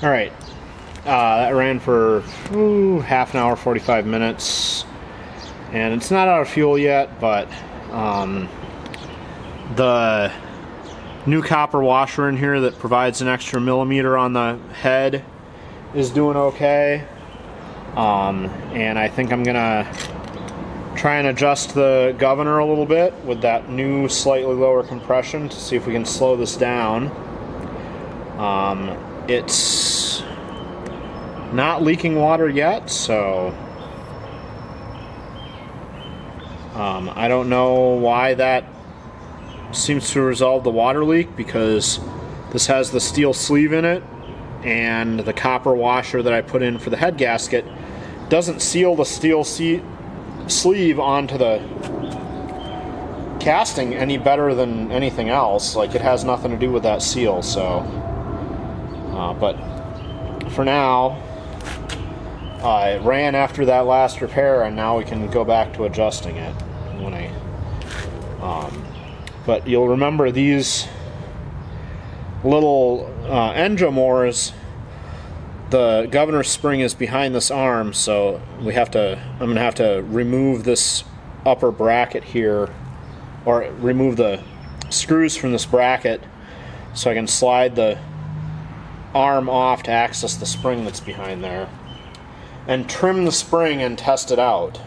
All right, that ran for half an hour, 45 minutes, and it's not out of fuel yet, but the new copper washer in here that provides an extra millimeter on the head is doing okay. And I think I'm gonna try and adjust the governor a little bit with that new slightly lower compression to see if we can slow this down. It's not leaking water yet, so I don't know why that seems to resolve the water leak, because this has the steel sleeve in it, and the copper washer that I put in for the head gasket doesn't seal the steel sleeve onto the casting any better than anything else. Like, it has nothing to do with that seal. So but for now, it ran after that last repair, and now we can go back to adjusting it when but you'll remember these little Enjomors, the governor spring is behind this arm, so I'm going to have to remove this upper bracket here, or remove the screws from this bracket so I can slide the arm off to access the spring that's behind there, and trim the spring and test it out.